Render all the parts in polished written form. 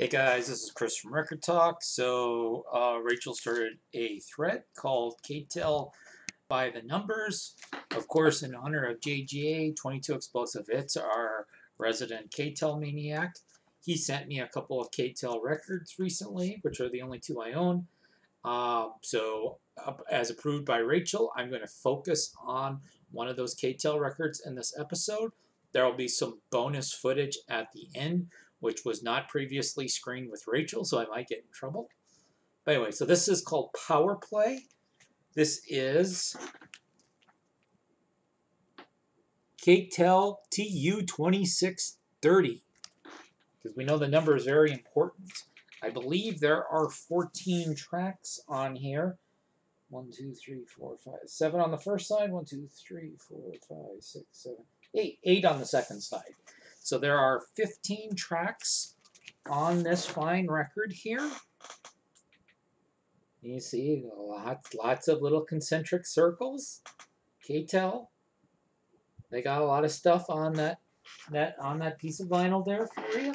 Hey guys, this is Chris from Record Talk. Rachel started a thread called K-TEL by the Numbers. Of course, in honor of JGA, 22 Explosive Hits, our resident K-TEL maniac. He sent me a couple of K-TEL records recently, which are the only two I own. As approved by Rachel, I'm going to focus on one of those K-TEL records in this episode. There will be some bonus footage at the end, which was not previously screened with Rachel, so I might get in trouble. But anyway, so this is called Power Play. This is K-TEL TU2630, because we know the number is very important. I believe there are 14 tracks on here. 1, 2, 3, 4, 5, 7 on the first side. 1, 2, 3, 4, 5, 6, 7, 8. 8 on the second side. So there are 15 tracks on this fine record here. You see lots of little concentric circles. K-TEL. They got a lot of stuff on that piece of vinyl there for you.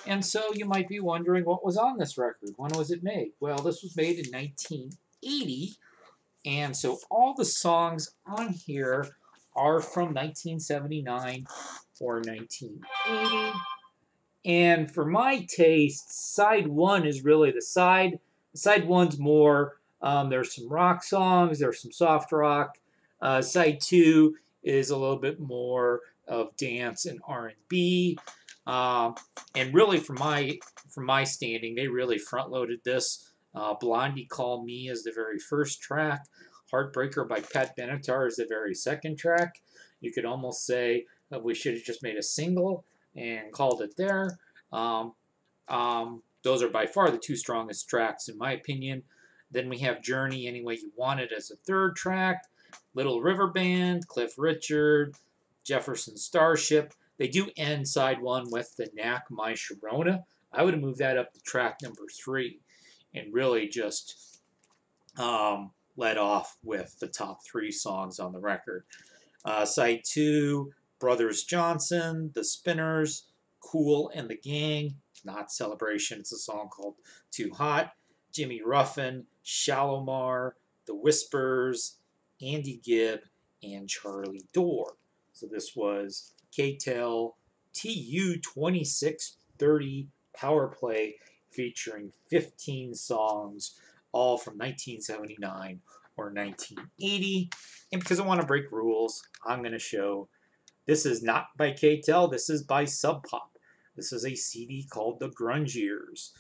And so you might be wondering what was on this record. When was it made? Well, this was made in 1980. And so all the songs on here are from 1979 or 1980. And for my taste, side one is really the side. Side one's more, there's some rock songs, there's some soft rock. Side two is a little bit more of dance and R&B. And really, for my standing, they really front-loaded this. Blondie Call Me is the very first track. Heartbreaker by Pat Benatar is the very second track. You could almost say that we should have just made a single and called it there. Those are by far the two strongest tracks, in my opinion. Then we have Journey Any Way You Want It as a third track. Little River Band, Cliff Richard, Jefferson Starship. They do end side one with the Knack My Sharona. I would have moved that up to track number 3 and really just led off with the top 3 songs on the record. Side 2, Brothers Johnson, The Spinners, Cool and the Gang, not Celebration, it's a song called Too Hot, Jimmy Ruffin, Shalomar, The Whispers, Andy Gibb, and Charlie Dorr. So this was K-TEL TU2630 Power Play featuring 15 songs, all from 1979 or 1980. And because I want to break rules, I'm going to show this is not by K-TEL, this is by Sub Pop. This is a CD called The Grunge Years.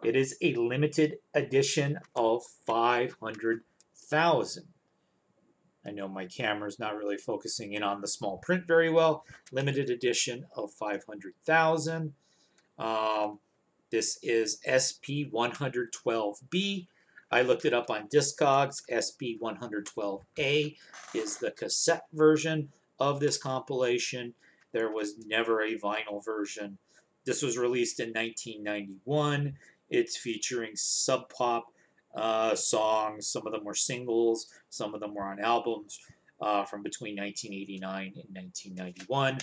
It is a limited edition of 500,000. I know my camera's not really focusing in on the small print very well. Limited edition of 500,000. This is SP112B. I looked it up on Discogs. SP112A is the cassette version of this compilation. There was never a vinyl version. This was released in 1991. It's featuring Sub Pop songs. Some of them were singles. Some of them were on albums from between 1989 and 1991.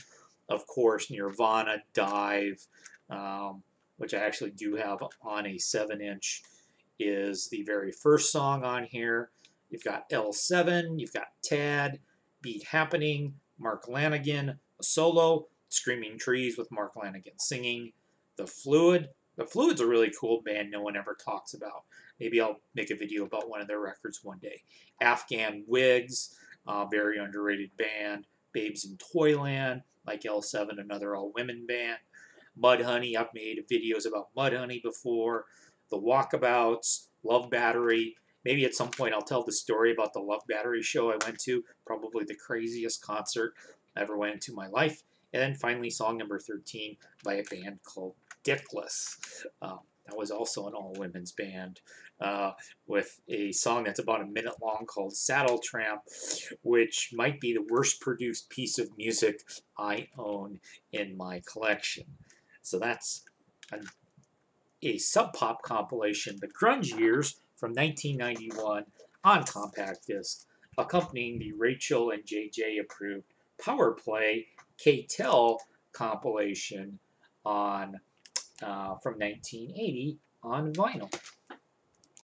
Of course, Nirvana, Dive, which I actually do have on a 7-inch, is the very first song on here. You've got L7, you've got Tad, Beat Happening, Mark Lanigan, a solo, Screaming Trees with Mark Lanigan singing, The Fluid. The Fluid's a really cool band no one ever talks about. Maybe I'll make a video about one of their records one day. Afghan Wigs, very underrated band. Babes in Toyland, like L7, another all-women band. Mudhoney, I've made videos about Mudhoney before. The Walkabouts, Love Battery. Maybe at some point I'll tell the story about the Love Battery show I went to. Probably the craziest concert I ever went into in my life. And then finally song number 13 by a band called Dickless. That was also an all-women's band with a song that's about a minute long called Saddle Tramp, which might be the worst produced piece of music I own in my collection. So that's a Sub Pop compilation, The Grunge Years from 1991 on compact disc, accompanying the Rachel and JJ approved Power Play K-TEL compilation on from 1980 on vinyl.